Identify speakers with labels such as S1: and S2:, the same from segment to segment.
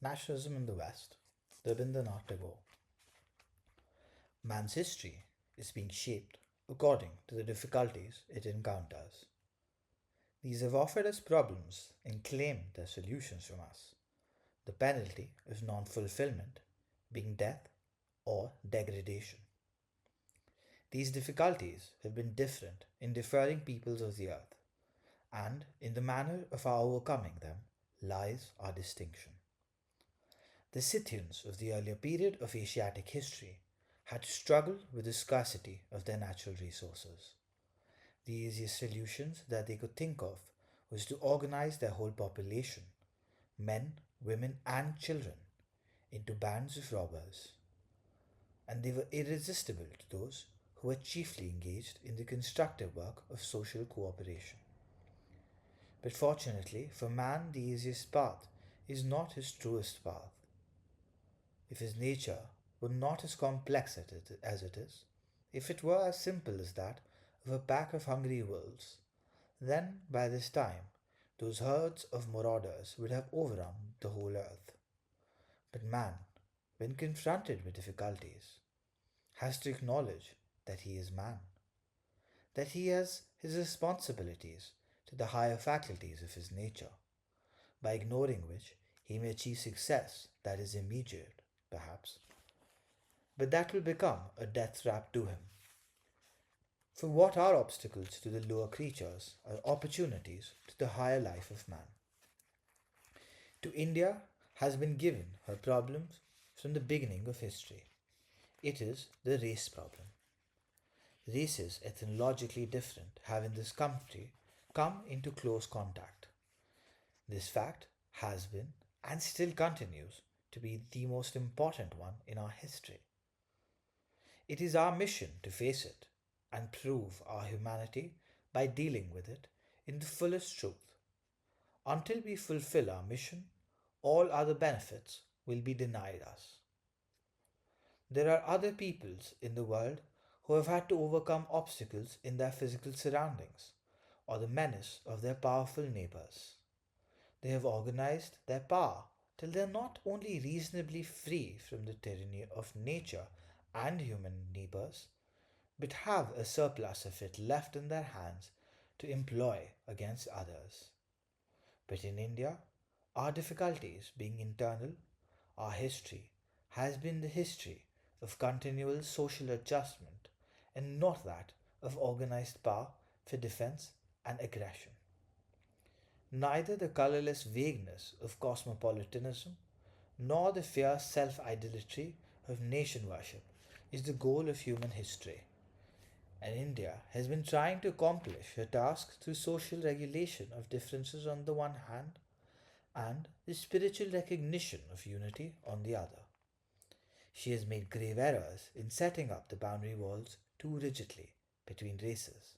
S1: Nationalism in the West, Rabindranath Tagore. Man's history is being shaped according to the difficulties it encounters. These have offered us problems and claimed their solutions from us. The penalty of non fulfillment being death or degradation. These difficulties have been different in differing peoples of the earth, and in the manner of our overcoming them lies our distinction. The Scythians of the earlier period of Asiatic history had to struggle with the scarcity of their natural resources. The easiest solutions that they could think of was to organize their whole population, men, women, and children, into bands of robbers, and they were irresistible to those who were chiefly engaged in the constructive work of social cooperation. But fortunately for man, the easiest path is not his truest path. If his nature were not as complex as it is, if it were as simple as that of a pack of hungry wolves, then by this time those herds of marauders would have overrun the whole earth. But man, when confronted with difficulties, has to acknowledge that he is man, that he has his responsibilities to the higher faculties of his nature, by ignoring which he may achieve success that is immediate, perhaps, but that will become a death trap to him. For what are obstacles to the lower creatures are opportunities to the higher life of man. To India has been given her problems from the beginning of history. It is the race problem. Races ethnologically different have in this country come into close contact. This fact has been and still continues to be the most important one in our history. It is our mission to face it and prove our humanity by dealing with it in the fullest truth. Until we fulfill our mission, all other benefits will be denied us. There are other peoples in the world who have had to overcome obstacles in their physical surroundings or the menace of their powerful neighbors. They have organized their power till they are not only reasonably free from the tyranny of nature and human neighbors, but have a surplus of it left in their hands to employ against others. But in India, our difficulties being internal, our history has been the history of continual social adjustment and not that of organized power for defense and aggression. Neither the colorless vagueness of cosmopolitanism nor the fierce self idolatry of nation worship is the goal of human history. And India has been trying to accomplish her task through social regulation of differences on the one hand and the spiritual recognition of unity on the other. She has made grave errors in setting up the boundary walls too rigidly between races,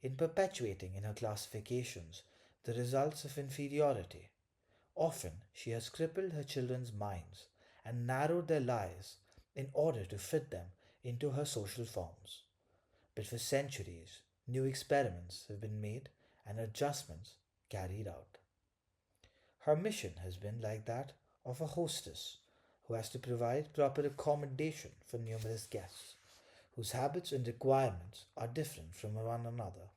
S1: in perpetuating in her classifications the results of inferiority. Often she has crippled her children's minds and narrowed their lives in order to fit them into her social forms. But for centuries, new experiments have been made and adjustments carried out. Her mission has been like that of a hostess who has to provide proper accommodation for numerous guests, whose habits and requirements are different from one another.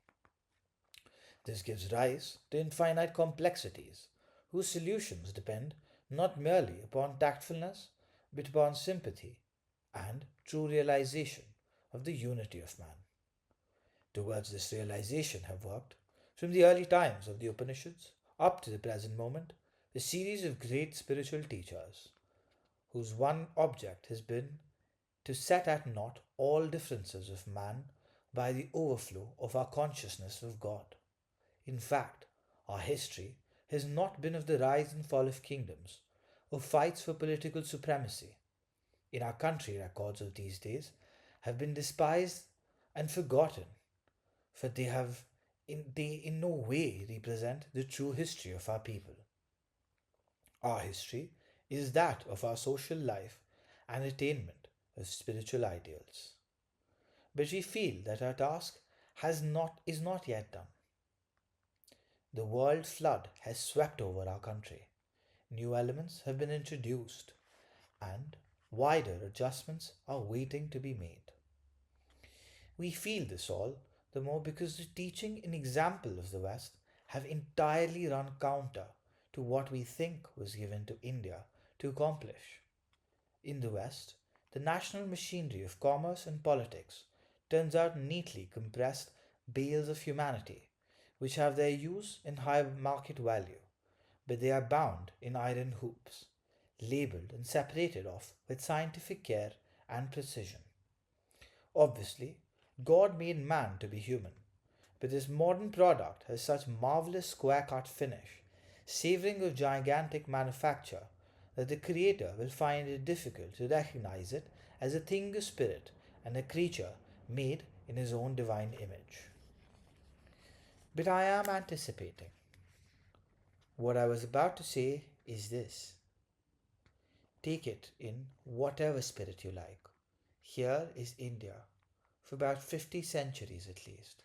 S1: This gives rise to infinite complexities, whose solutions depend not merely upon tactfulness, but upon sympathy and true realization of the unity of man. Towards this realization have worked, from the early times of the Upanishads up to the present moment, a series of great spiritual teachers, whose one object has been to set at naught all differences of man by the overflow of our consciousness of God. In fact, our history has not been of the rise and fall of kingdoms, of fights for political supremacy. In our country, records of these days have been despised and forgotten, for they in no way represent the true history of our people. Our history is that of our social life and attainment of spiritual ideals. But we feel that our task is not yet done. The world flood has swept over our country. New elements have been introduced, and wider adjustments are waiting to be made. We feel this all the more because the teaching and example of the West have entirely run counter to what we think was given to India to accomplish. In the West, the national machinery of commerce and politics turns out neatly compressed bales of humanity, which have their use in high market value, but they are bound in iron hoops, labelled and separated off with scientific care and precision. Obviously, God made man to be human, but this modern product has such marvelous square cut finish, savouring of gigantic manufacture, that the creator will find it difficult to recognize it as a thing of spirit and a creature made in his own divine image. But I am anticipating. What I was about to say is this: take it in whatever spirit you like. Here is India, for about 50 centuries at least,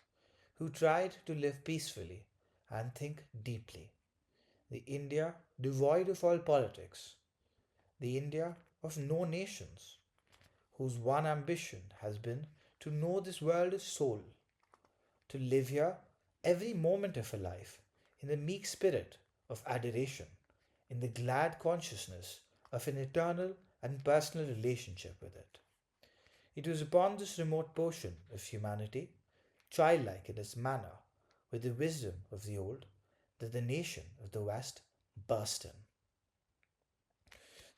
S1: who tried to live peacefully and think deeply. The India devoid of all politics, the India of no nations, whose one ambition has been to know this world of soul, to live here every moment of her life in the meek spirit of adoration, in the glad consciousness of an eternal and personal relationship with it. It was upon this remote portion of humanity, childlike in its manner, with the wisdom of the old, that the nation of the West burst in.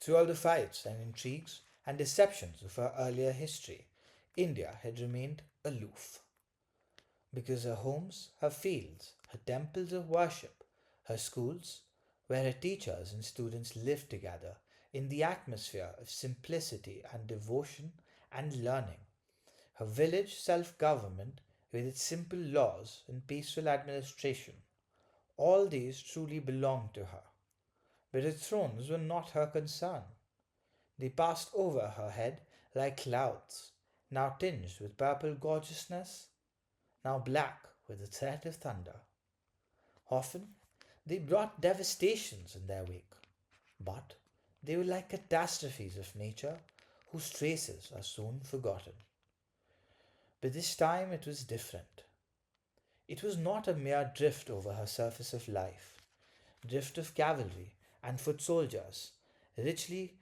S1: Through all the fights and intrigues and deceptions of her earlier history, India had remained aloof, because her homes, her fields, her temples of worship, her schools, where her teachers and students lived together in the atmosphere of simplicity and devotion and learning, her village self government with its simple laws and peaceful administration, all these truly belonged to her. But her thrones were not her concern. They passed over her head like clouds, now tinged with purple gorgeousness, now black with the threat of thunder. Often they brought devastations in their wake, but they were like catastrophes of nature whose traces are soon forgotten. But this time it was different. It was not a mere drift over her surface of life, drift of cavalry and foot soldiers, richly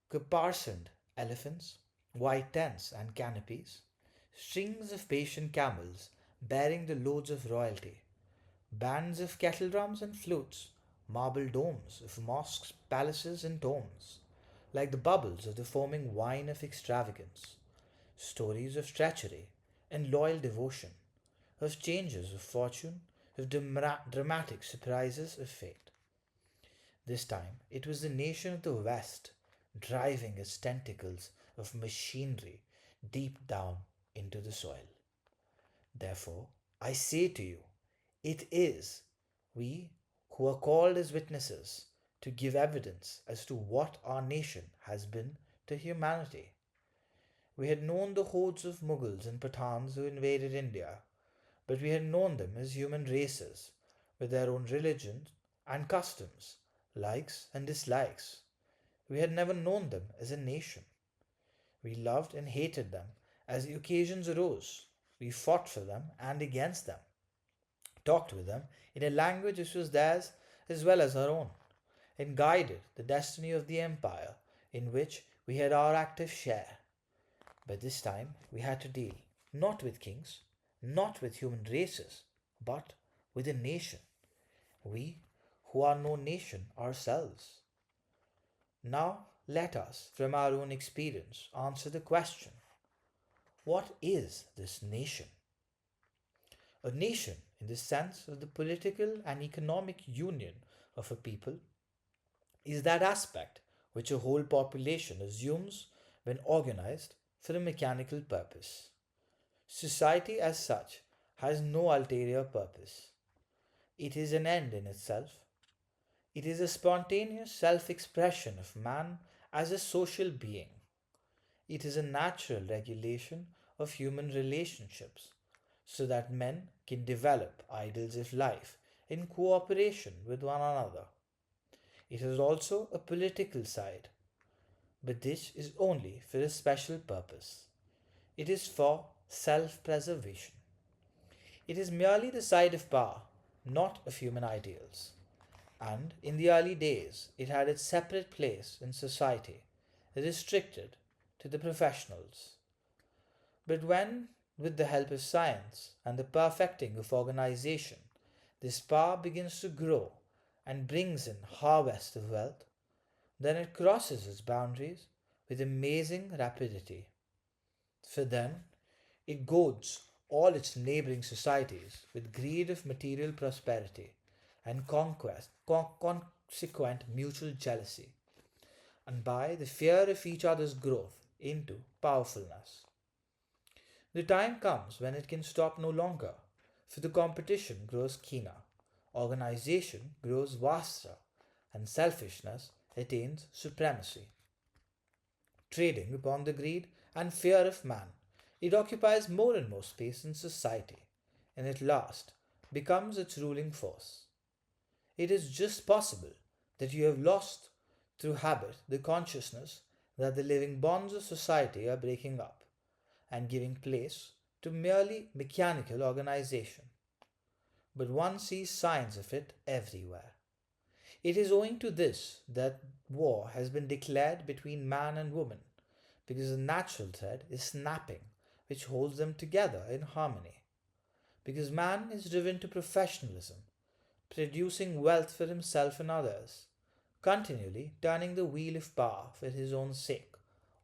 S1: caparisoned elephants, white tents and canopies, strings of patient camels bearing the loads of royalty, bands of kettle drums and flutes, marble domes of mosques, palaces, and tombs, like the bubbles of the foaming wine of extravagance, stories of treachery and loyal devotion, of changes of fortune, of dramatic surprises of fate. This time it was the nation of the West driving its tentacles of machinery deep down into the soil. Therefore, I say to you, it is we who are called as witnesses to give evidence as to what our nation has been to humanity. We had known the hordes of Mughals and Pathans who invaded India, but we had known them as human races with their own religions and customs, likes and dislikes. We had never known them as a nation. We loved and hated them as the occasions arose. We fought for them and against them, talked with them in a language which was theirs as well as our own, and guided the destiny of the empire in which we had our active share. But this time we had to deal not with kings, not with human races, but with a nation. We who are no nation ourselves. Now let us, from our own experience, answer the question: what is this nation? A nation, in the sense of the political and economic union of a people, is that aspect which a whole population assumes when organized for a mechanical purpose. Society, as such, has no ulterior purpose. It is an end in itself. It is a spontaneous self expression of man as a social being. It is a natural regulation of human relationships so that men can develop ideals of life in cooperation with one another. It has also a political side, but this is only for a special purpose. It is for self preservation. It is merely the side of power, not of human ideals. And in the early days, it had its separate place in society, restricted to the professionals. But when, with the help of science and the perfecting of organization, this power begins to grow and brings in harvest of wealth, then it crosses its boundaries with amazing rapidity. For then it goads all its neighbouring societies with greed of material prosperity and consequent mutual jealousy, and by the fear of each other's growth into powerfulness. The time comes when it can stop no longer, for the competition grows keener, organization grows vaster, and selfishness attains supremacy. Trading upon the greed and fear of man, it occupies more and more space in society, and at last becomes its ruling force. It is just possible that you have lost through habit the consciousness that the living bonds of society are breaking up and giving place to merely mechanical organization. But one sees signs of it everywhere. It is owing to this that war has been declared between man and woman, because the natural thread is snapping, which holds them together in harmony. Because man is driven to professionalism, producing wealth for himself and others, continually turning the wheel of power for his own sake,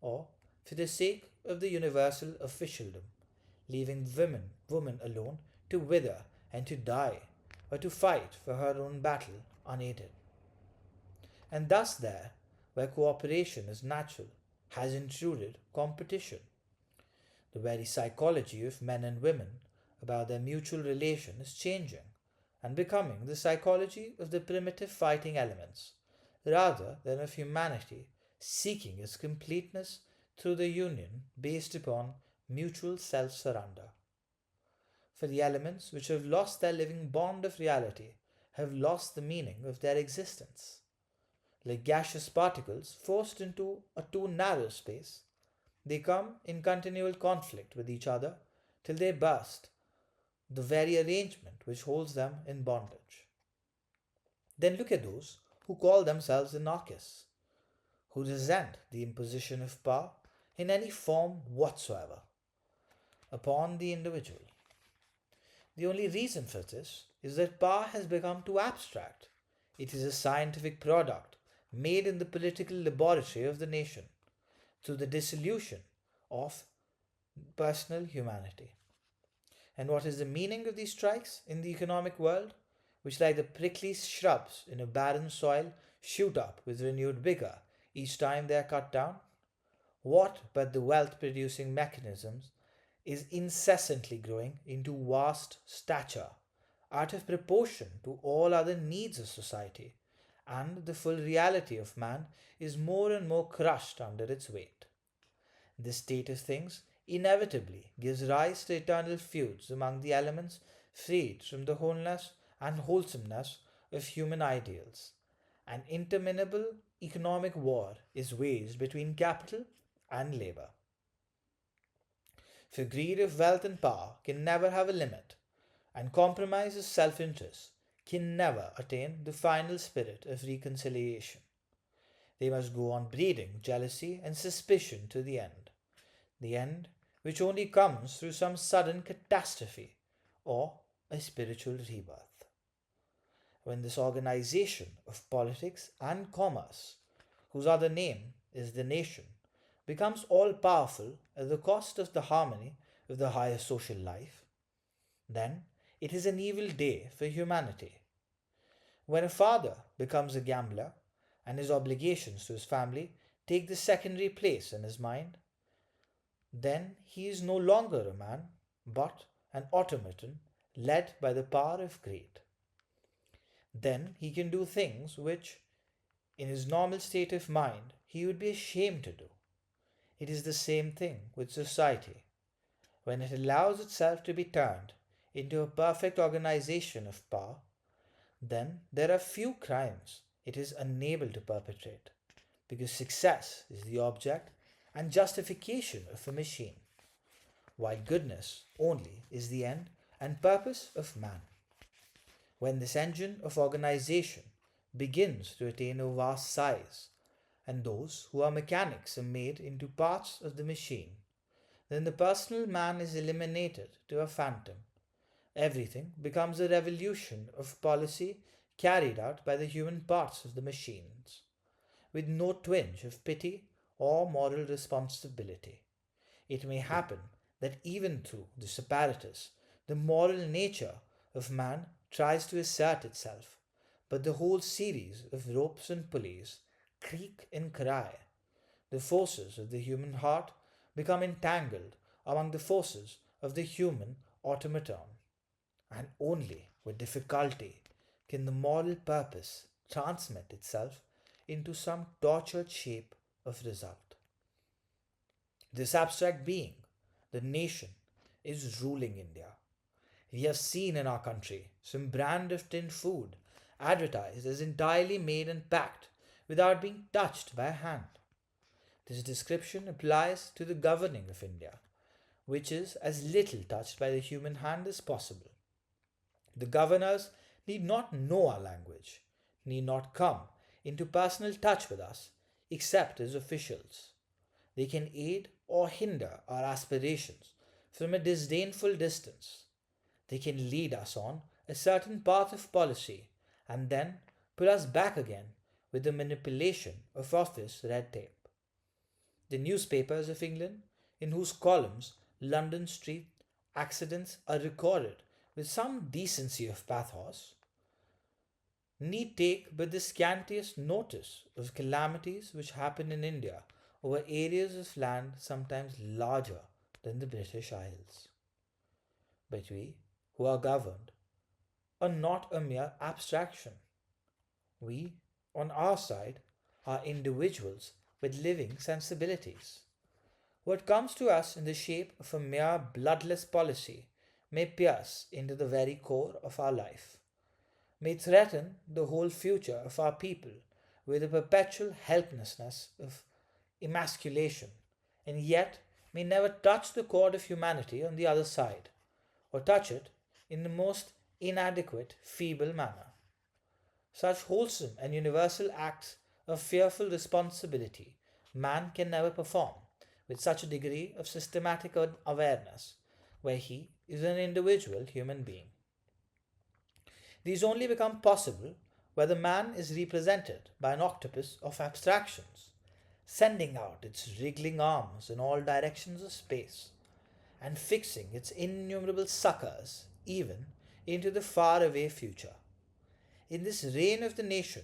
S1: or for the sake of the universal officialdom, leaving woman alone to wither and to die, or to fight for her own battle unaided. And thus there, where cooperation is natural, has intruded competition. The very psychology of men and women about their mutual relation is changing and becoming the psychology of the primitive fighting elements, rather than of humanity seeking its completeness through the union based upon mutual self surrender. For the elements which have lost their living bond of reality have lost the meaning of their existence. Like gaseous particles forced into a too narrow space, they come in continual conflict with each other till they burst the very arrangement which holds them in bondage. Then look at those who call themselves anarchists, who resent the imposition of power in any form whatsoever upon the individual. The only reason for this is that power has become too abstract. It is a scientific product made in the political laboratory of the nation through the dissolution of personal humanity. And what is the meaning of these strikes in the economic world, which, like the prickly shrubs in a barren soil, shoot up with renewed vigour each time they are cut down? What but the wealth producing mechanisms is incessantly growing into vast stature, out of proportion to all other needs of society, and the full reality of man is more and more crushed under its weight. This state of things inevitably gives rise to eternal feuds among the elements freed from the wholeness and wholesomeness of human ideals. An interminable economic war is waged between capital and labour. For greed of wealth and power can never have a limit, and compromise of self interest can never attain the final spirit of reconciliation. They must go on breeding jealousy and suspicion to the end which only comes through some sudden catastrophe or a spiritual rebirth. When this organization of politics and commerce, whose other name is the nation, becomes all powerful at the cost of the harmony of the higher social life, then it is an evil day for humanity. When a father becomes a gambler and his obligations to his family take the secondary place in his mind, then he is no longer a man, but an automaton led by the power of greed. Then he can do things which, in his normal state of mind, he would be ashamed to do. It is the same thing with society. When it allows itself to be turned into a perfect organization of power, then there are few crimes it is unable to perpetrate, because success is the object and justification of a machine, while goodness only is the end and purpose of man. When this engine of organization begins to attain a vast size, and those who are mechanics are made into parts of the machine, then the personal man is eliminated to a phantom. Everything becomes a revolution of policy carried out by the human parts of the machines, with no twinge of pity or moral responsibility. It may happen that even through this apparatus, the moral nature of man tries to assert itself, but the whole series of ropes and pulleys creak and cry. The forces of the human heart become entangled among the forces of the human automaton, and only with difficulty can the moral purpose transmit itself into some tortured shape of result. This abstract being, the nation, is ruling India. We have seen in our country some brand of tinned food advertised as entirely made and packed without being touched by a hand. This description applies to the governing of India, which is as little touched by the human hand as possible. The governors need not know our language, need not come into personal touch with us, except as officials. They can aid or hinder our aspirations from a disdainful distance. They can lead us on a certain path of policy and then pull us back again with the manipulation of office red tape. The newspapers of England, in whose columns London street accidents are recorded with some decency of pathos, need take but the scantiest notice of calamities which happen in India over areas of land sometimes larger than the British Isles. But we, who are governed, are not a mere abstraction. We, on our side, are individuals with living sensibilities. What comes to us in the shape of a mere bloodless policy may pierce into the very core of our life, may threaten the whole future of our people with a perpetual helplessness of emasculation, and yet may never touch the chord of humanity on the other side, or touch it in the most inadequate, feeble manner. Such wholesome and universal acts of fearful responsibility man can never perform with such a degree of systematic awareness, where he is an individual human being. These only become possible where the man is represented by an octopus of abstractions, sending out its wriggling arms in all directions of space, and fixing its innumerable suckers even into the far-away future. In this reign of the nation,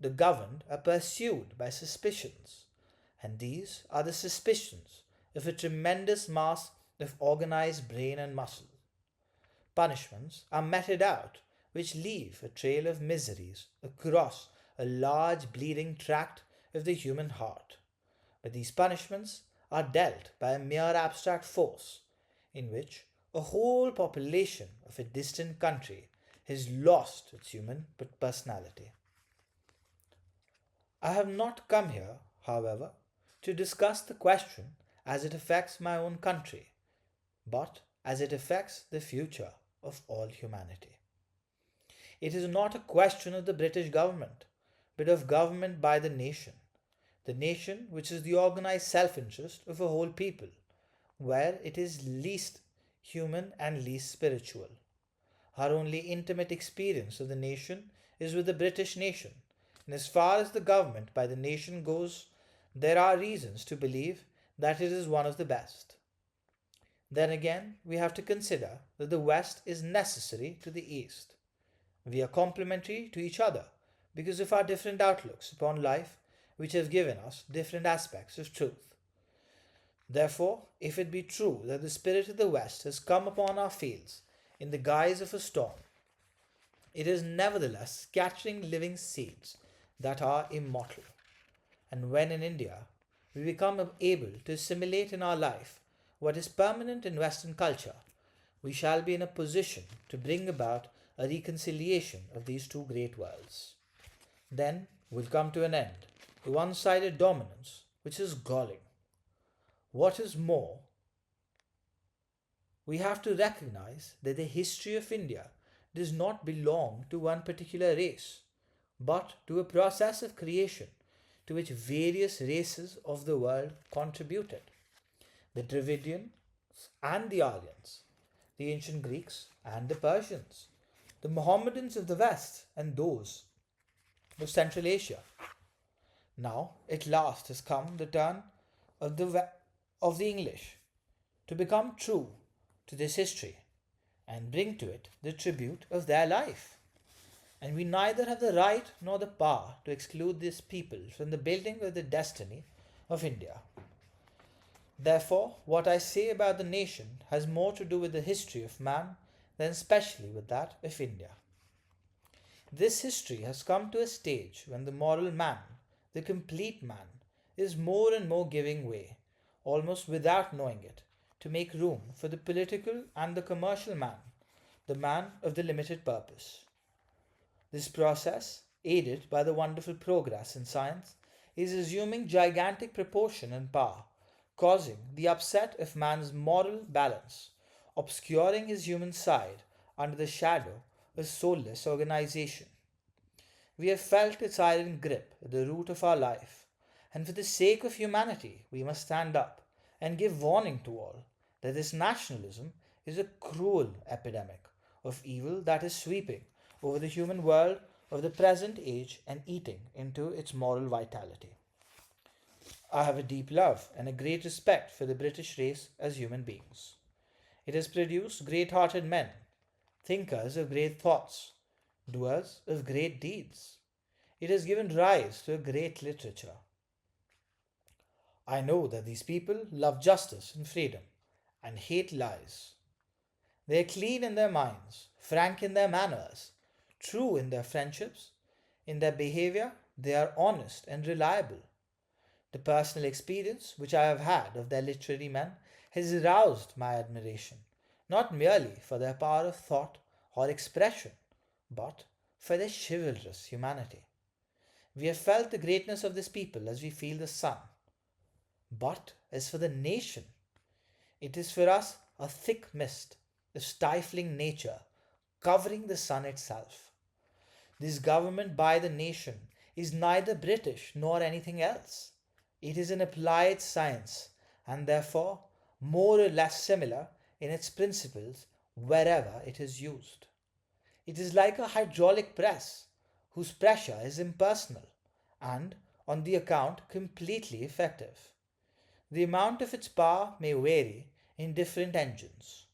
S1: the governed are pursued by suspicions, and these are the suspicions of a tremendous mass of organized brain and muscle. Punishments are meted out which leave a trail of miseries across a large bleeding tract of the human heart. But these punishments are dealt by a mere abstract force, in which a whole population of a distant country has lost its human personality. I have not come here, however, to discuss the question as it affects my own country, but as it affects the future of all humanity. It is not a question of the British government, but of government by the nation which is the organized self-interest of a whole people, where it is least human and least spiritual. Our only intimate experience of the nation is with the British nation, and as far as the government by the nation goes, there are reasons to believe that it is one of the best. Then again, we have to consider that the West is necessary to the East. We are complementary to each other because of our different outlooks upon life, which have given us different aspects of truth. Therefore, if it be true that the spirit of the West has come upon our fields in the guise of a storm, it is nevertheless scattering living seeds that are immortal. And when in India we become able to assimilate in our life what is permanent in Western culture, we shall be in a position to bring about a reconciliation of these two great worlds. Then will come to an end the one sided dominance which is galling. What is more, we have to recognize that the history of India does not belong to one particular race, but to a process of creation to which various races of the world contributed: the Dravidians and the Aryans, the ancient Greeks and the Persians, the Mohammedans of the West and those of Central Asia. Now, at last, has come the turn of the English to become true to this history and bring to it the tribute of their life. And we neither have the right nor the power to exclude this people from the building of the destiny of India. Therefore, what I say about the nation has more to do with the history of man than especially with that of India. This history has come to a stage when the moral man, the complete man, is more and more giving way, almost without knowing it, to make room for the political and the commercial man, the man of the limited purpose. This process, aided by the wonderful progress in science, is assuming gigantic proportion and power, causing the upset of man's moral balance, obscuring his human side under the shadow of soulless organization. We have felt its iron grip at the root of our life, and for the sake of humanity we must stand up and give warning to all that this nationalism is a cruel epidemic of evil that is sweeping over the human world of the present age and eating into its moral vitality. I have a deep love and a great respect for the British race as human beings. It has produced great hearted men, thinkers of great thoughts, doers of great deeds. It has given rise to a great literature. I know that these people love justice and freedom and hate lies. They are clean in their minds, frank in their manners, true in their friendships, in their behavior, they are honest and reliable. The personal experience which I have had of their literary men has aroused my admiration, not merely for their power of thought or expression, but for their chivalrous humanity. We have felt the greatness of this people as we feel the sun. But as for the nation, it is for us a thick mist, a stifling nature, covering the sun itself. This government by the nation is neither British nor anything else. It is an applied science and therefore more or less similar in its principles wherever it is used. It is like a hydraulic press whose pressure is impersonal and, on the account, completely effective. The amount of its power may vary in different engines.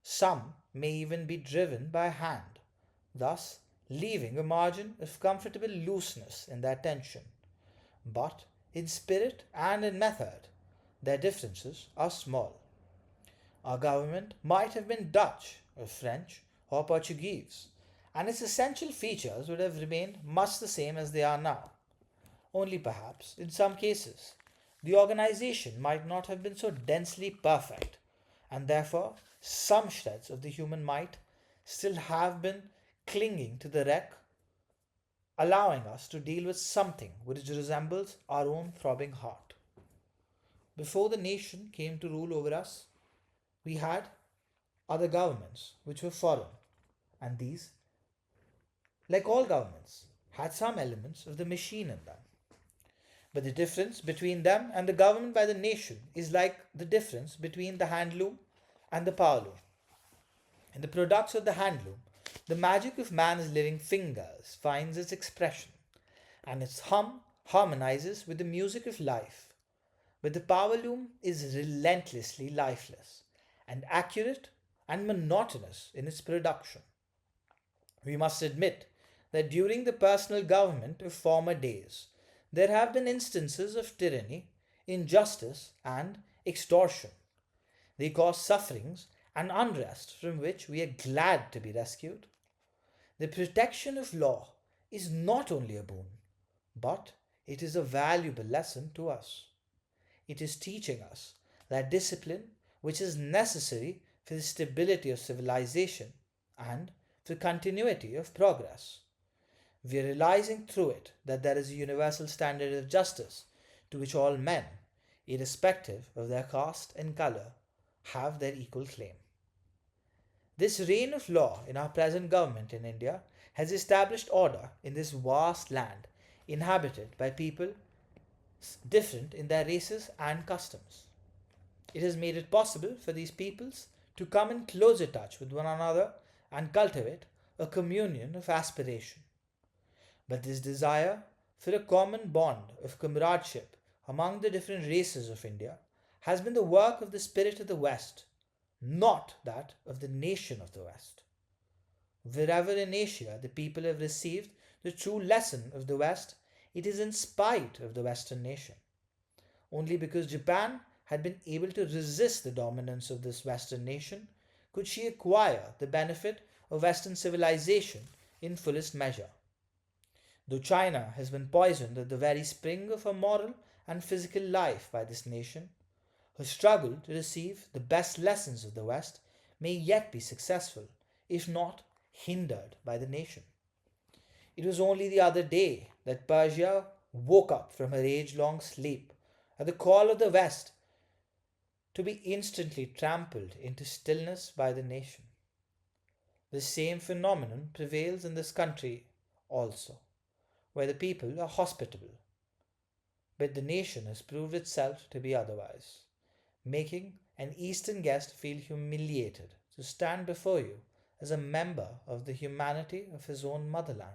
S1: Some may even be driven by hand, thus leaving a margin of comfortable looseness in their tension. But in spirit and in method, their differences are small. Our government might have been Dutch or French or Portuguese, and its essential features would have remained much the same as they are now. Only perhaps, in some cases, the organization might not have been so densely perfect, and therefore some shreds of the human might still have been clinging to the wreck, allowing us to deal with something which resembles our own throbbing heart. Before the nation came to rule over us, we had other governments which were foreign, and these, like all governments, had some elements of the machine in them. But the difference between them and the government by the nation is like the difference between the handloom and the power loom. In the products of the handloom, the magic of man's living fingers finds its expression, and its hum harmonizes with the music of life. But the power loom is relentlessly lifeless, and accurate and monotonous in its production. We must admit that during the personal government of former days, there have been instances of tyranny, injustice, and extortion. They cause sufferings and unrest from which we are glad to be rescued. The protection of law is not only a boon, but it is a valuable lesson to us. It is teaching us that discipline, which is necessary for the stability of civilization and for continuity of progress. We are realizing through it that there is a universal standard of justice to which all men, irrespective of their caste and colour, have their equal claim. This reign of law in our present government in India has established order in this vast land inhabited by people different in their races and customs. It has made it possible for these peoples to come in closer touch with one another and cultivate a communion of aspiration. But this desire for a common bond of comradeship among the different races of India has been the work of the spirit of the West, not that of the nation of the West. Wherever in Asia the people have received the true lesson of the West, it is in spite of the Western nation. Only because Japan had been able to resist the dominance of this Western nation could she acquire the benefit of Western civilization in fullest measure. Though China has been poisoned at the very spring of her moral and physical life by this nation, her struggle to receive the best lessons of the West may yet be successful, if not hindered by the nation. It was only the other day that Persia woke up from her age long sleep at the call of the West to be instantly trampled into stillness by the nation. The same phenomenon prevails in this country also, where the people are hospitable, but the nation has proved itself to be otherwise, making an Eastern guest feel humiliated to stand before you as a member of the humanity of his own motherland.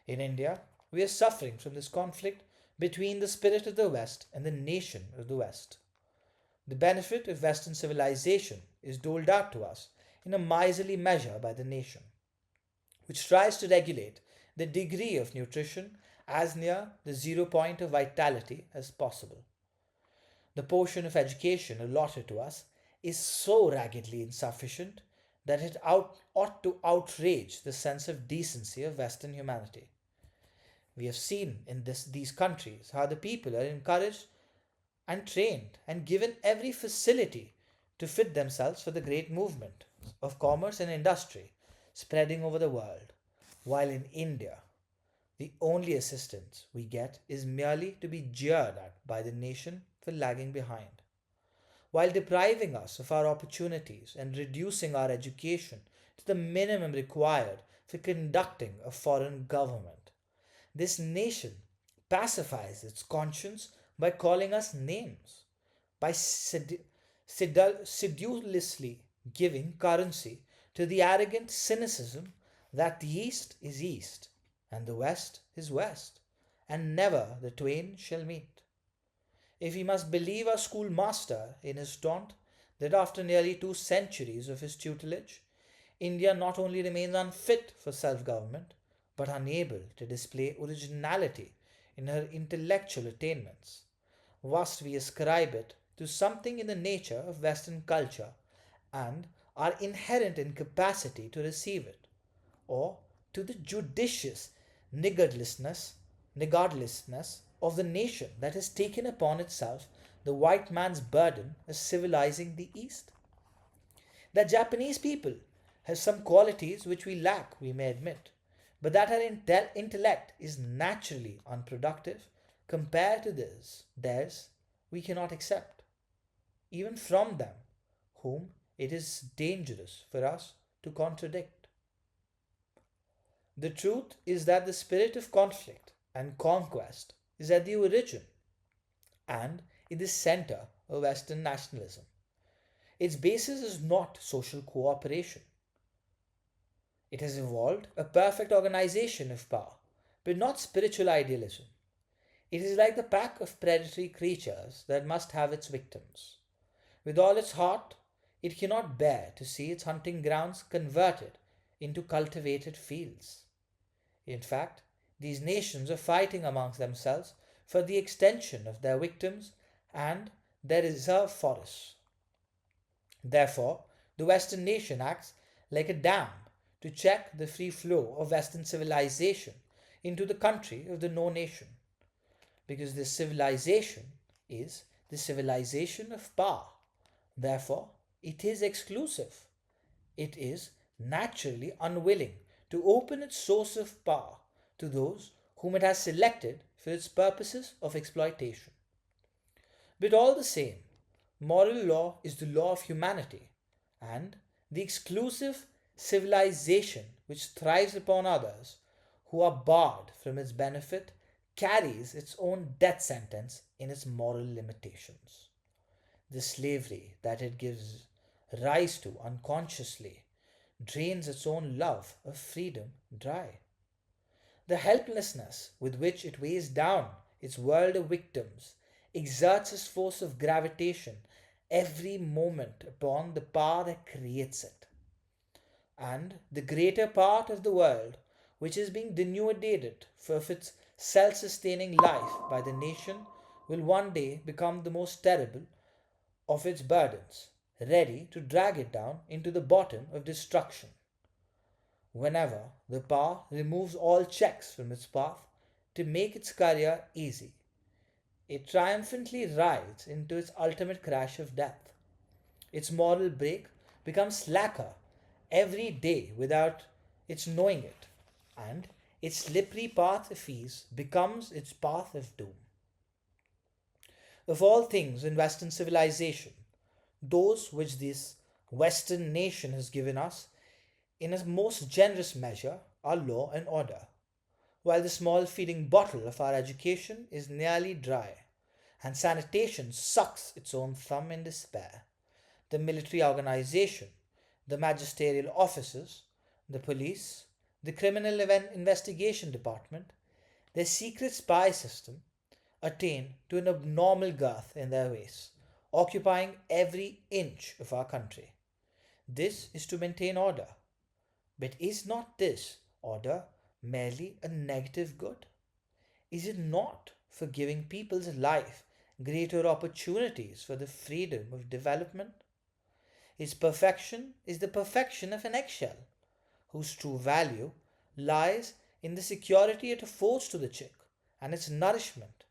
S1: In India, we are suffering from this conflict between the spirit of the West and the nation of the West. The benefit of Western civilization is doled out to us in a miserly measure by the nation, which tries to regulate the degree of nutrition as near the 0 point of vitality as possible. The portion of education allotted to us is so raggedly insufficient that it ought to outrage the sense of decency of Western humanity. We have seen in these countries how the people are encouraged and trained and given every facility to fit themselves for the great movement of commerce and industry spreading over the world, while in India, the only assistance we get is merely to be jeered at by the nation for lagging behind. While depriving us of our opportunities and reducing our education to the minimum required for conducting a foreign government, this nation pacifies its conscience by calling us names, by sedulously giving currency to the arrogant cynicism that the East is East and the West is West, and never the twain shall meet. If we must believe our schoolmaster in his taunt that after nearly 2 centuries of his tutelage, India not only remains unfit for self government, but unable to display originality in her intellectual attainments, must we ascribe it to something in the nature of Western culture and our inherent incapacity to receive it, or to the judicious niggardliness of the nation that has taken upon itself the white man's burden of civilizing the East? The Japanese people have some qualities which we lack, we may admit, but that our intellect is naturally unproductive compared to theirs, we cannot accept, even from them, whom it is dangerous for us to contradict. The truth is that the spirit of conflict and conquest is at the origin and in the center of Western nationalism. Its basis is not social cooperation. It has evolved a perfect organization of power, but not spiritual idealism. It is like the pack of predatory creatures that must have its victims. With all its heart, it cannot bear to see its hunting grounds converted into cultivated fields. In fact, these nations are fighting amongst themselves for the extension of their victims and their reserve forests. Therefore, the Western nation acts like a dam to check the free flow of Western civilization into the country of the no nation, because this civilization is the civilization of power. Therefore, it is exclusive. It is naturally unwilling to open its source of power to those whom it has selected for its purposes of exploitation. But all the same, moral law is the law of humanity, and the exclusive civilization which thrives upon others who are barred from its benefit carries its own death sentence in its moral limitations. The slavery that it gives rise to unconsciously drains its own love of freedom dry. The helplessness with which it weighs down its world of victims exerts its force of gravitation every moment upon the power that creates it. And the greater part of the world, which is being denuded of its self sustaining life by the nation, will one day become the most terrible of its burdens, ready to drag it down into the bottom of destruction. Whenever the power removes all checks from its path to make its career easy, it triumphantly rides into its ultimate crash of death. Its moral brake becomes slacker every day without its knowing it, and its slippery path of ease becomes its path of doom. Of all things in Western civilization, those which this Western nation has given us in a most generous measure are law and order, while the small feeding bottle of our education is nearly dry, and sanitation sucks its own thumb in despair. The military organization, the magisterial offices, the police, the criminal investigation department, their secret spy system attain to an abnormal girth in their waist, occupying every inch of our country. This is to maintain order. But is not this order merely a negative good? Is it not for giving people's life greater opportunities for the freedom of development? Its perfection is the perfection of an eggshell, whose true value lies in the security it affords to the chick and its nourishment,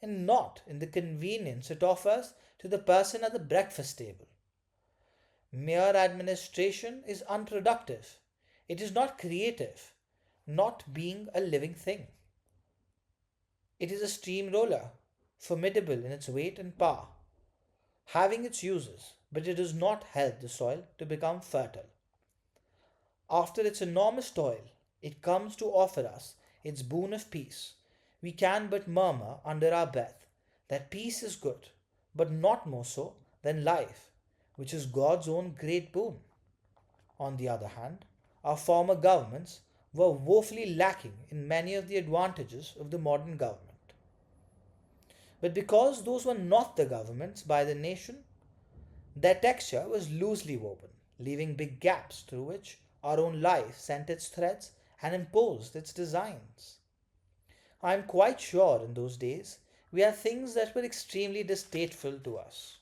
S1: and not in the convenience it offers to the person at the breakfast table. Mere administration is unproductive. It is not creative, not being a living thing. It is a steamroller, formidable in its weight and power, having its uses, but it does not help the soil to become fertile. After its enormous toil, it comes to offer us its boon of peace. We can but murmur under our breath that peace is good, but not more so than life, which is God's own great boon. On the other hand, our former governments were woefully lacking in many of the advantages of the modern government. But because those were not the governments by the nation, their texture was loosely woven, leaving big gaps through which our own life sent its threads and imposed its designs. I am quite sure in those days we had things that were extremely distasteful to us.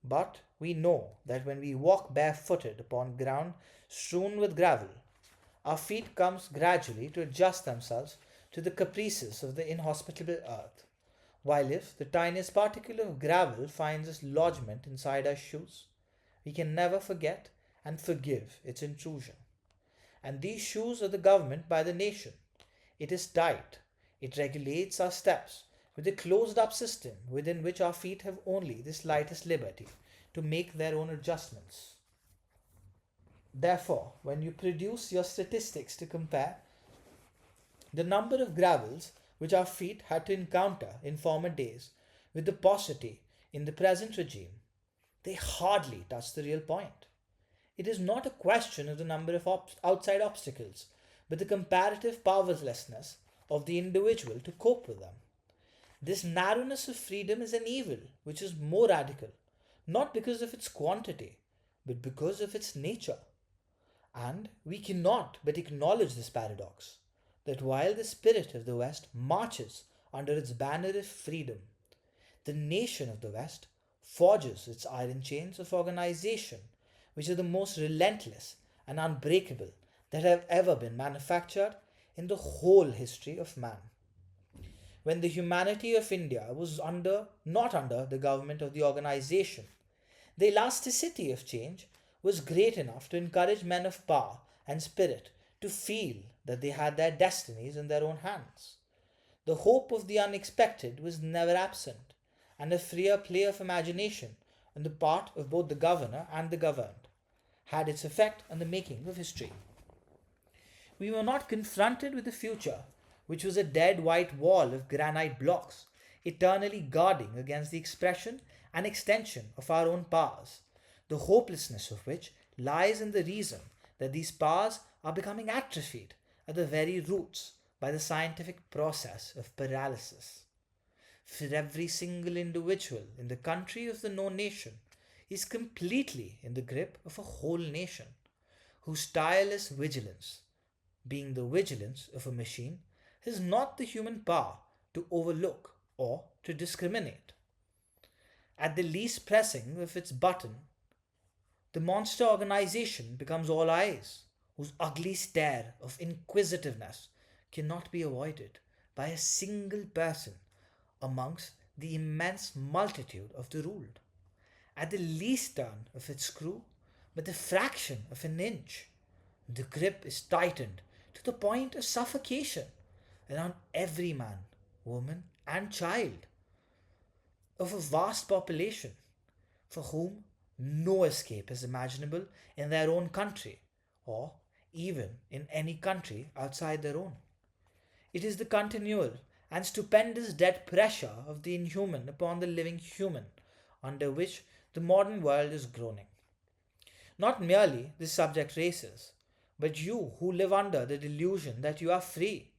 S1: But we know that when we walk barefooted upon ground strewn with gravel, our feet come gradually to adjust themselves to the caprices of the inhospitable earth, while if the tiniest particle of gravel finds its lodgment inside our shoes, we can never forget and forgive its intrusion. And these shoes are the government by the nation. It is tight. It regulates our steps with a closed up system within which our feet have only the slightest liberty to make their own adjustments. Therefore, when you produce your statistics to compare the number of gravels which our feet had to encounter in former days with the paucity in the present regime, they hardly touch the real point. It is not a question of the number of outside obstacles, but the comparative powerlessness of the individual to cope with them. This narrowness of freedom is an evil which is more radical, not because of its quantity, but because of its nature. And we cannot but acknowledge this paradox, that while the spirit of the West marches under its banner of freedom, the nation of the West forges its iron chains of organization, which are the most relentless and unbreakable that have ever been manufactured in the whole history of man. When the humanity of India was not under the government of the organization, the elasticity of change was great enough to encourage men of power and spirit to feel that they had their destinies in their own hands. The hope of the unexpected was never absent, and a freer play of imagination on the part of both the governor and the governed had its effect on the making of history. We were not confronted with the future, which was a dead white wall of granite blocks, eternally guarding against the expression and extension of our own powers, the hopelessness of which lies in the reason that these powers are becoming atrophied at the very roots by the scientific process of paralysis. For every single individual in the country of the known nation is completely in the grip of a whole nation, whose tireless vigilance, being the vigilance of a machine, has not the human power to overlook or to discriminate. At the least pressing of its button, the monster organization becomes all eyes, whose ugly stare of inquisitiveness cannot be avoided by a single person amongst the immense multitude of the ruled. At the least turn of its screw, but the fraction of an inch, the grip is tightened to the point of suffocation around every man, woman, and child of a vast population for whom no escape is imaginable in their own country or even in any country outside their own. It is the continual and stupendous dead pressure of the inhuman upon the living human under which the modern world is groaning. Not merely the subject races, but you who live under the delusion that you are free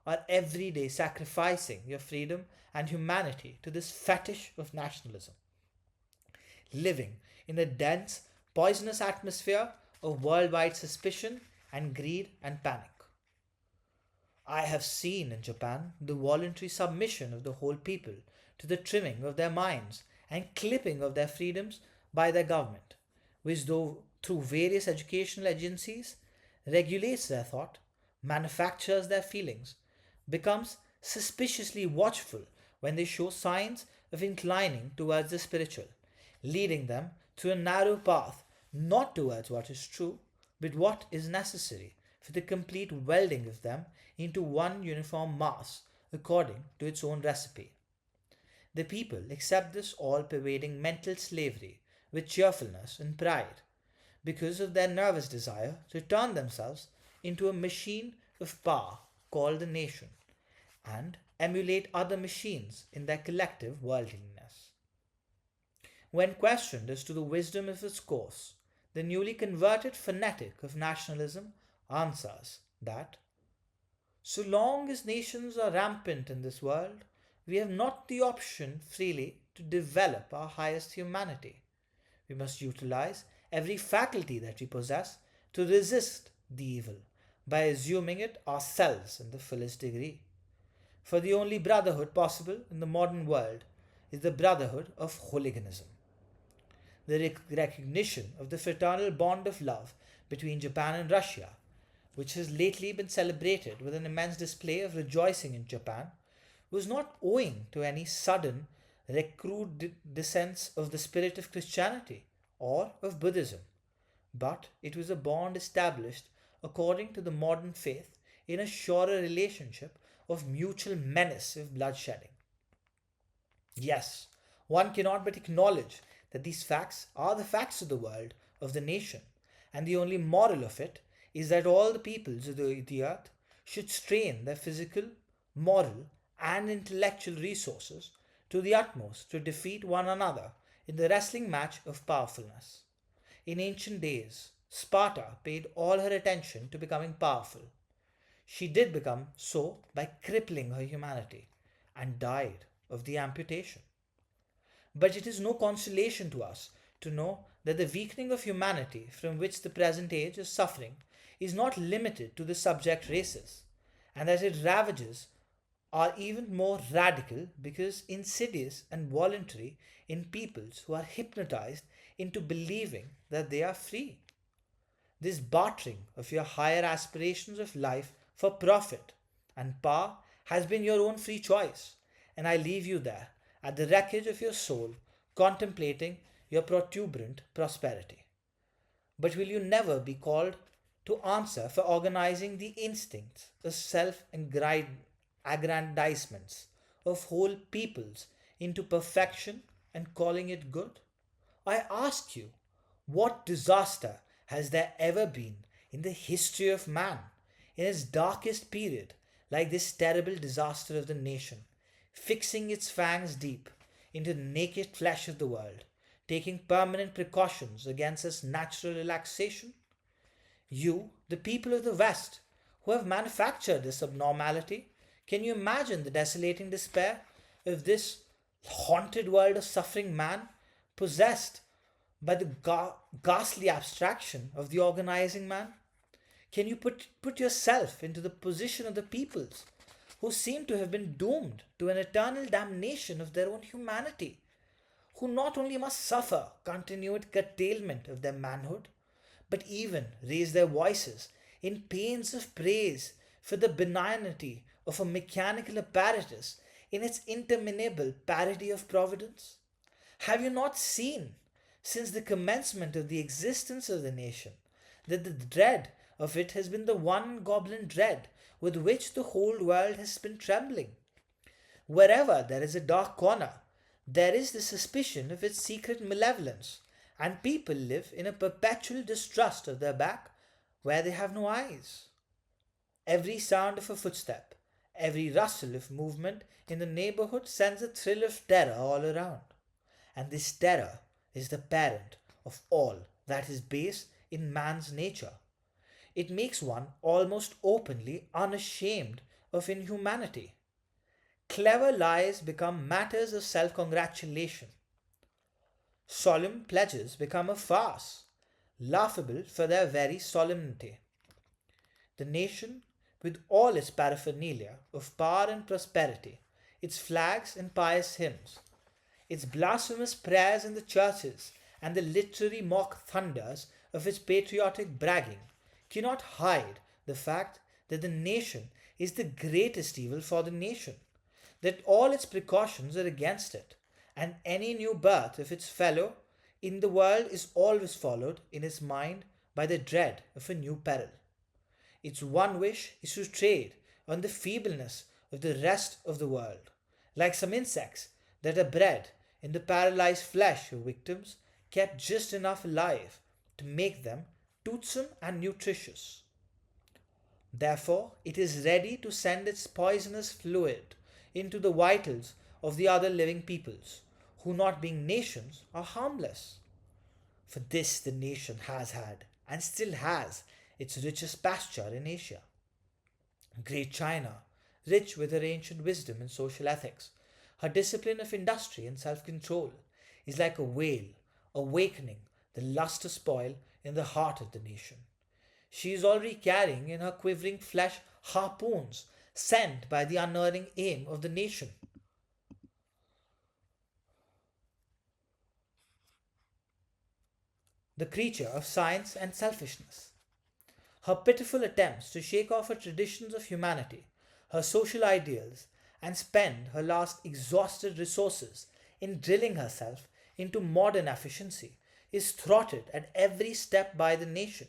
S1: are every day sacrificing your freedom and humanity to this fetish of nationalism, living in a dense, poisonous atmosphere of worldwide suspicion and greed and panic. I have seen in Japan the voluntary submission of the whole people to the trimming of their minds and clipping of their freedoms by their government, which, though through various educational agencies, regulates their thought, manufactures their feelings, becomes suspiciously watchful when they show signs of inclining towards the spiritual, leading them through a narrow path not towards what is true, but what is necessary for the complete welding of them into one uniform mass according to its own recipe. The people accept this all pervading mental slavery with cheerfulness and pride, because of their nervous desire to turn themselves into a machine of power called the nation, and emulate other machines in their collective worldliness. When questioned as to the wisdom of its course, the newly converted fanatic of nationalism answers that, so long as nations are rampant in this world, we have not the option freely to develop our highest humanity. We must utilize every faculty that we possess to resist the evil by assuming it ourselves in the fullest degree. For the only brotherhood possible in the modern world is the brotherhood of hooliganism. The recognition of the fraternal bond of love between Japan and Russia, which has lately been celebrated with an immense display of rejoicing in Japan, was not owing to any sudden recrudescence of the spirit of Christianity or of Buddhism, but it was a bond established according to the modern faith in a surer relationship of mutual menace of bloodshedding. Yes, one cannot but acknowledge that these facts are the facts of the world, of the nation, and the only moral of it is that all the peoples of the earth should strain their physical, moral, and intellectual resources to the utmost to defeat one another in the wrestling match of powerfulness. In ancient days, Sparta paid all her attention to becoming powerful. She did become so by crippling her humanity and died of the amputation. But it is no consolation to us to know that the weakening of humanity from which the present age is suffering is not limited to the subject races, and that its ravages are even more radical because insidious and voluntary in peoples who are hypnotized into believing that they are free. This bartering of your higher aspirations of life for profit and power has been your own free choice, and I leave you there at the wreckage of your soul, contemplating your protuberant prosperity. But will you never be called to answer for organizing the instincts of self aggrandizements of whole peoples into perfection and calling it good? I ask you, what disaster has there ever been in the history of man, in its darkest period, like this terrible disaster of the nation, fixing its fangs deep into the naked flesh of the world, taking permanent precautions against its natural relaxation? You, the people of the West, who have manufactured this abnormality, can you imagine the desolating despair of this haunted world of suffering man, possessed by the ghastly abstraction of the organizing man? Can you put yourself into the position of the peoples who seem to have been doomed to an eternal damnation of their own humanity, who not only must suffer continued curtailment of their manhood, but even raise their voices in paeans of praise for the benignity of a mechanical apparatus in its interminable parody of providence? Have you not seen, since the commencement of the existence of the nation, that the dread of it has been the one goblin dread with which the whole world has been trembling? Wherever there is a dark corner, there is the suspicion of its secret malevolence, and people live in a perpetual distrust of their back where they have no eyes. Every sound of a footstep, every rustle of movement in the neighborhood sends a thrill of terror all around. And this terror is the parent of all that is base in man's nature. It makes one almost openly unashamed of inhumanity. Clever lies become matters of self congratulation. Solemn pledges become a farce, laughable for their very solemnity. The nation, with all its paraphernalia of power and prosperity, its flags and pious hymns, its blasphemous prayers in the churches, and the literary mock thunders of its patriotic bragging, cannot hide the fact that the nation is the greatest evil for the nation, that all its precautions are against it, and any new birth of its fellow in the world is always followed in its mind by the dread of a new peril. Its one wish is to trade on the feebleness of the rest of the world, like some insects that are bred in the paralyzed flesh of victims kept just enough alive to make them toothsome and nutritious. Therefore, it is ready to send its poisonous fluid into the vitals of the other living peoples, who, not being nations, are harmless. For this the nation has had, and still has, its richest pasture in Asia. Great China, rich with her ancient wisdom and social ethics, her discipline of industry and self control, is like a whale awakening the lust of spoil in the heart of the nation. She is already carrying in her quivering flesh harpoons sent by the unerring aim of the nation. The creature of science and selfishness. Her pitiful attempts to shake off her traditions of humanity, her social ideals, and spend her last exhausted resources in drilling herself into modern efficiency is thwarted at every step by the nation.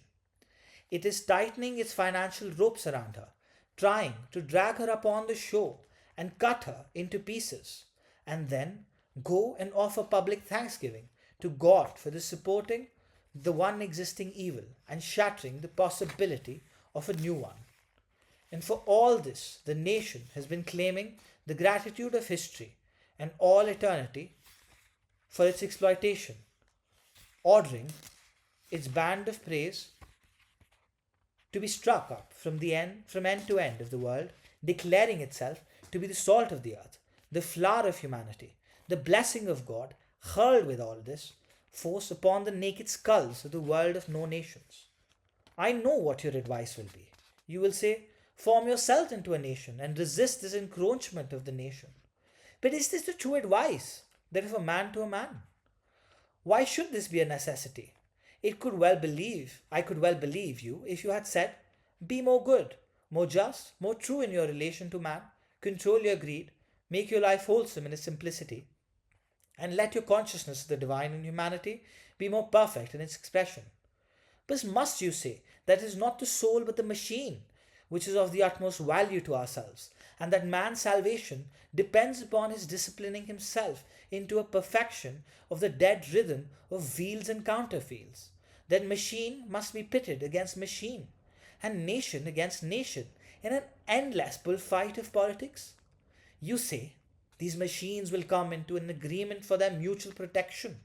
S1: It is tightening its financial ropes around her, trying to drag her upon the shore and cut her into pieces, and then go and offer public thanksgiving to God for the supporting the one existing evil and shattering the possibility of a new one. And for all this, the nation has been claiming the gratitude of history and all eternity for its exploitation, ordering its band of praise to be struck up from end to end of the world, declaring itself to be the salt of the earth, the flower of humanity, the blessing of God, hurled with all this force upon the naked skulls of the world of no nations. I know what your advice will be. You will say, form yourself into a nation and resist this encroachment of the nation. But is this the true advice, that of a man to a man? Why should this be a necessity? I could well believe you if you had said, be more good, more just, more true in your relation to man, control your greed, make your life wholesome in its simplicity, and let your consciousness of the divine in humanity be more perfect in its expression. But must you say that it is not the soul but the machine which is of the utmost value to ourselves, and that man's salvation depends upon his disciplining himself into a perfection of the dead rhythm of wheels and counterwheels? That machine must be pitted against machine, and nation against nation, in an endless bullfight of politics? You say these machines will come into an agreement for their mutual protection,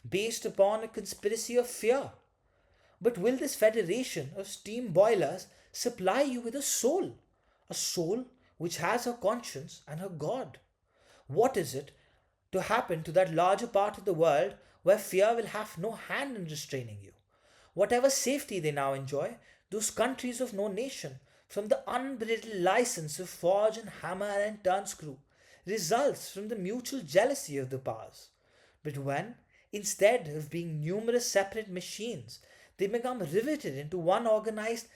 S1: based upon a conspiracy of fear. But will this federation of steam boilers supply you with a soul which has her conscience and her God? What is it to happen to that larger part of the world where fear will have no hand in restraining you? Whatever safety they now enjoy, those countries of no nation, from the unbridled license of forge and hammer and turn screw, results from the mutual jealousy of the powers. But when, instead of being numerous separate machines, they become riveted into one organized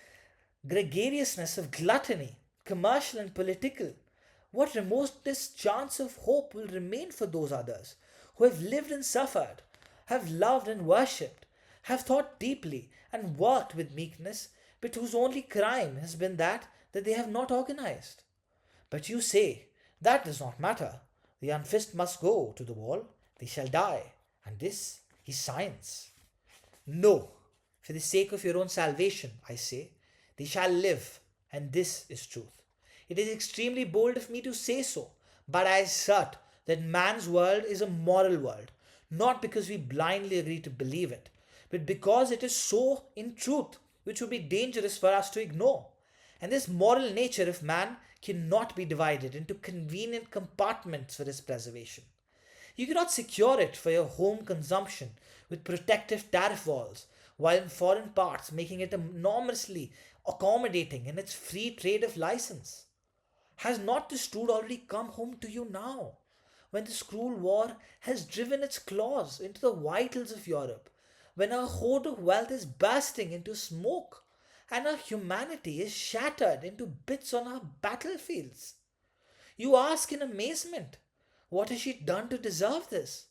S1: gregariousness of gluttony, commercial and political, what remotest chance of hope will remain for those others who have lived and suffered, have loved and worshipped, have thought deeply and worked with meekness, but whose only crime has been that they have not organized? But you say, that does not matter. The unfit must go to the wall, they shall die, and this is science. No, for the sake of your own salvation, I say, they shall live, and this is truth. It is extremely bold of me to say so, but I assert that man's world is a moral world, not because we blindly agree to believe it, but because it is so in truth, which would be dangerous for us to ignore. And this moral nature of man cannot be divided into convenient compartments for his preservation. You cannot secure it for your home consumption with protective tariff walls, while in foreign parts making it enormously accommodating in its free trade of license. Has not this truth already come home to you now, when this cruel war has driven its claws into the vitals of Europe, when our hoard of wealth is bursting into smoke, and our humanity is shattered into bits on our battlefields? You ask in amazement, what has she done to deserve this?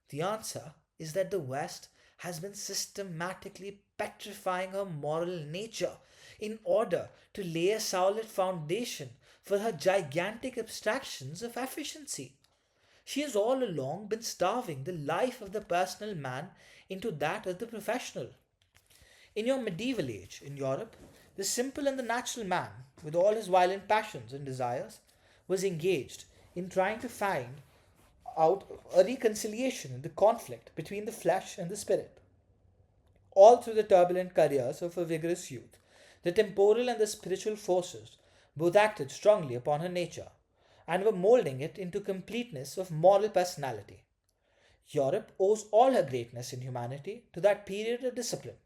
S1: The answer is that the West has been systematically petrifying her moral nature in order to lay a solid foundation for her gigantic abstractions of efficiency. She has all along been starving the life of the personal man into that of the professional. In your medieval age, in Europe, the simple and the natural man, with all his violent passions and desires, was engaged in trying to find out a reconciliation in the conflict between the flesh and the spirit. All through the turbulent careers of a vigorous youth, the temporal and the spiritual forces both acted strongly upon her nature, and were moulding it into completeness of moral personality. Europe owes all her greatness in humanity to that period of discipline,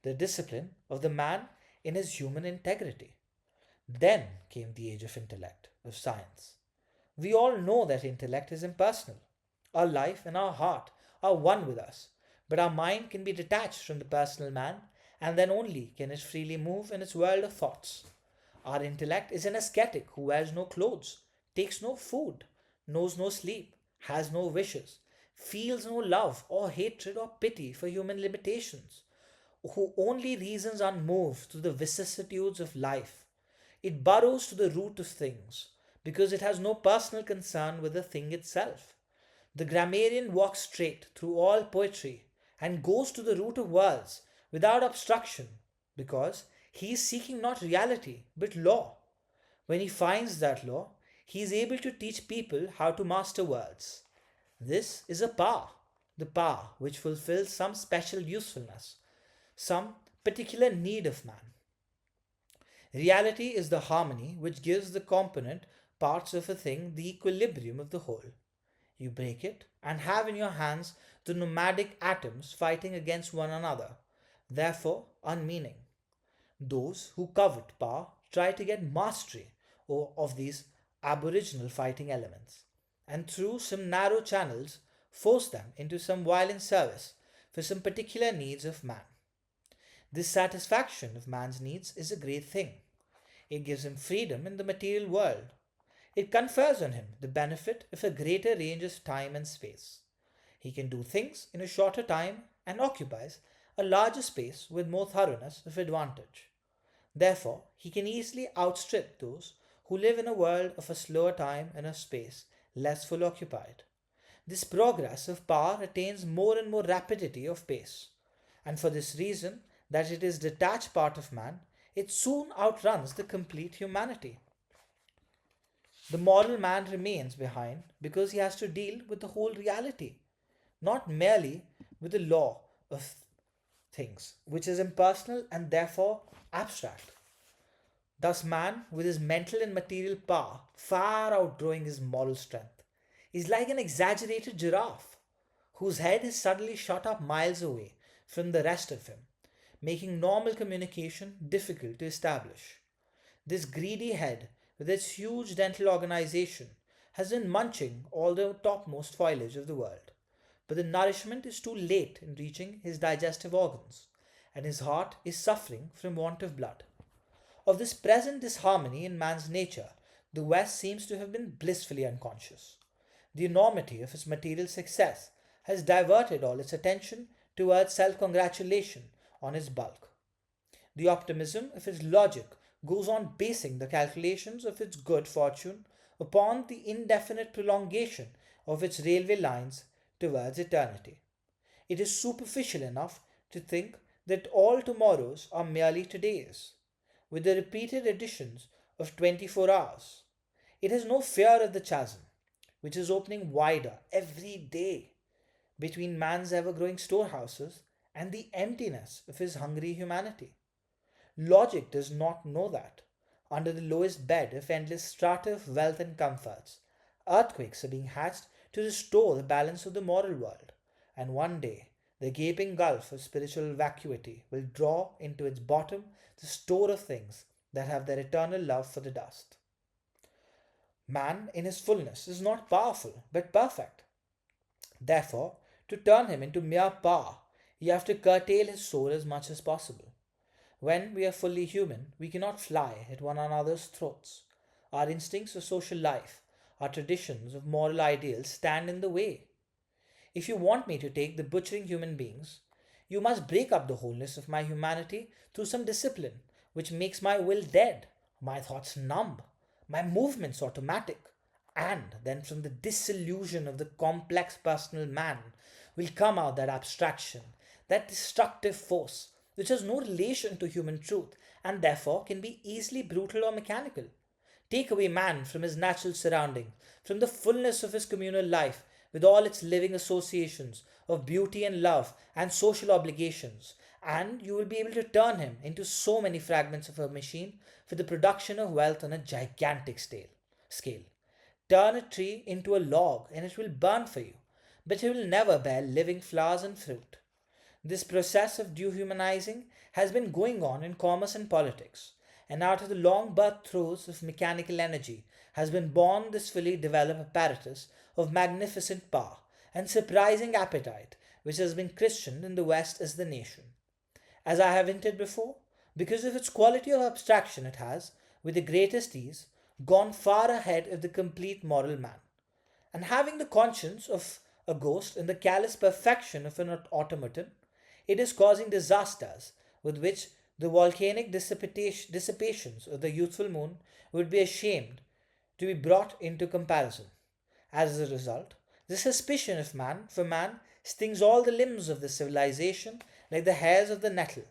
S1: the discipline of the man in his human integrity. Then came the age of intellect, of science. We all know that intellect is impersonal. Our life and our heart are one with us, but our mind can be detached from the personal man, and then only can it freely move in its world of thoughts. Our intellect is an ascetic who wears no clothes, takes no food, knows no sleep, has no wishes, feels no love or hatred or pity for human limitations, who only reasons unmoved through the vicissitudes of life. It burrows to the root of things, because it has no personal concern with the thing itself. The grammarian walks straight through all poetry and goes to the root of words without obstruction, because he is seeking not reality but law. When he finds that law, he is able to teach people how to master words. This is a power, the power which fulfills some special usefulness, some particular need of man. Reality is the harmony which gives the component parts of a thing the equilibrium of the whole. You break it and have in your hands the nomadic atoms fighting against one another, therefore unmeaning. Those who covet power try to get mastery of these aboriginal fighting elements, and through some narrow channels force them into some violent service for some particular needs of man. This satisfaction of man's needs is a great thing. It gives him freedom in the material world. It confers on him the benefit of a greater range of time and space. He can do things in a shorter time and occupies a larger space with more thoroughness of advantage. Therefore, he can easily outstrip those who live in a world of a slower time and a space less full occupied. This progress of power attains more and more rapidity of pace, and for this reason, that it is detached part of man, it soon outruns the complete humanity. The moral man remains behind because he has to deal with the whole reality, not merely with the law of things, which is impersonal and therefore abstract. Thus, man, with his mental and material power far outgrowing his moral strength, is like an exaggerated giraffe whose head is suddenly shot up miles away from the rest of him, making normal communication difficult to establish. This greedy head, with its huge dental organization, has been munching all the topmost foliage of the world, but the nourishment is too late in reaching his digestive organs, and his heart is suffering from want of blood. Of this present disharmony in man's nature, the West seems to have been blissfully unconscious. The enormity of its material success has diverted all its attention towards self congratulation on its bulk. The optimism of its logic goes on basing the calculations of its good fortune upon the indefinite prolongation of its railway lines towards eternity. It is superficial enough to think that all tomorrows are merely todays, with the repeated additions of 24 hours. It has no fear of the chasm, which is opening wider every day between man's ever growing storehouses and the emptiness of his hungry humanity. Logic does not know that, under the lowest bed of endless strata of wealth and comforts, earthquakes are being hatched to restore the balance of the moral world, and one day the gaping gulf of spiritual vacuity will draw into its bottom the store of things that have their eternal love for the dust. Man in his fullness is not powerful but perfect. Therefore, to turn him into mere power, you have to curtail his soul as much as possible. When we are fully human, we cannot fly at one another's throats. Our instincts of social life, our traditions of moral ideals stand in the way. If you want me to take the butchering human beings, you must break up the wholeness of my humanity through some discipline which makes my will dead, my thoughts numb, my movements automatic, and then from the disillusion of the complex personal man will come out that abstraction, that destructive force which has no relation to human truth and therefore can be easily brutal or mechanical. Take away man from his natural surrounding, from the fullness of his communal life, with all its living associations of beauty and love and social obligations, and you will be able to turn him into so many fragments of a machine for the production of wealth on a gigantic scale. Turn a tree into a log and it will burn for you, but it will never bear living flowers and fruit. This process of dehumanizing has been going on in commerce and politics, and out of the long birth throes of mechanical energy has been born this fully developed apparatus of magnificent power and surprising appetite, which has been christened in the West as the nation. As I have hinted before, because of its quality of abstraction, it has, with the greatest ease, gone far ahead of the complete moral man. And having the conscience of a ghost and the callous perfection of an automaton, it is causing disasters with which the volcanic dissipations of the youthful moon would be ashamed to be brought into comparison. As a result, the suspicion of man for man stings all the limbs of the civilization like the hairs of the nettle.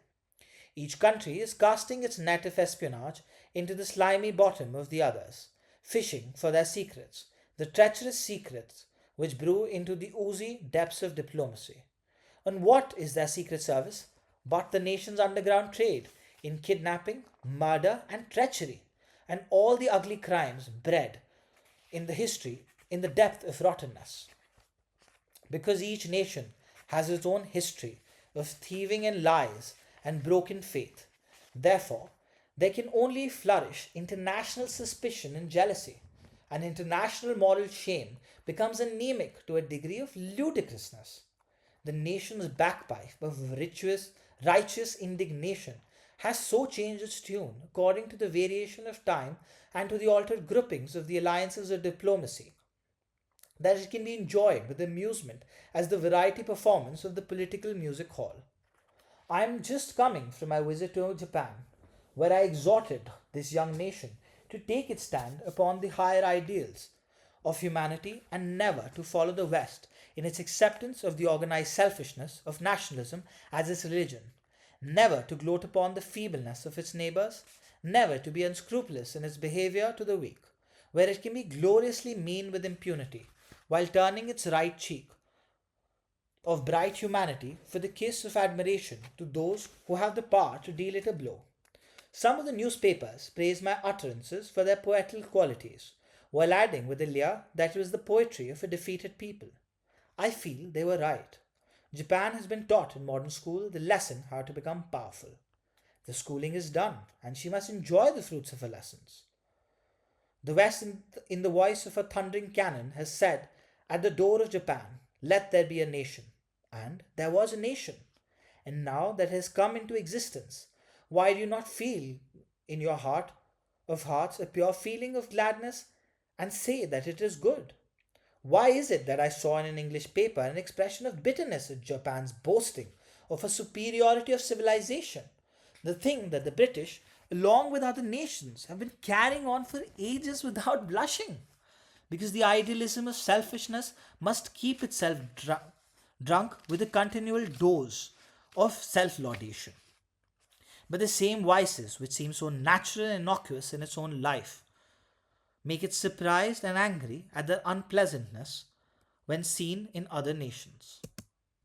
S1: Each country is casting its net of espionage into the slimy bottom of the others, fishing for their secrets, the treacherous secrets which brew into the oozy depths of diplomacy. And what is their secret service but the nation's underground trade in kidnapping, murder, and treachery, and all the ugly crimes bred in the history in the depth of rottenness? Because each nation has its own history of thieving and lies and broken faith. Therefore, there can only flourish international suspicion and jealousy, and international moral shame becomes anemic to a degree of ludicrousness. The nation's bagpipe of righteous indignation has so changed its tune according to the variation of time and to the altered groupings of the alliances of diplomacy that it can be enjoyed with amusement as the variety performance of the political music hall. I am just coming from my visit to Japan, where I exhorted this young nation to take its stand upon the higher ideals of humanity and never to follow the West in its acceptance of the organized selfishness of nationalism as its religion, never to gloat upon the feebleness of its neighbors, never to be unscrupulous in its behavior to the weak, where it can be gloriously mean with impunity, while turning its right cheek of bright humanity for the kiss of admiration to those who have the power to deal it a blow. Some of the newspapers praised my utterances for their poetical qualities, while adding with a leer that it was the poetry of a defeated people. I feel they were right. Japan has been taught in modern school the lesson how to become powerful. The schooling is done, and she must enjoy the fruits of her lessons. The West, in the voice of a thundering cannon, has said, at the door of Japan, let there be a nation. And there was a nation. And now that has come into existence, why do you not feel in your heart of hearts a pure feeling of gladness and say that it is good? Why is it that I saw in an English paper an expression of bitterness at Japan's boasting of a superiority of civilization? The thing that the British, along with other nations, have been carrying on for ages without blushing. Because the idealism of selfishness must keep itself drunk with a continual dose of self laudation. But the same vices, which seem so natural and innocuous in its own life, make it surprised and angry at their unpleasantness when seen in other nations.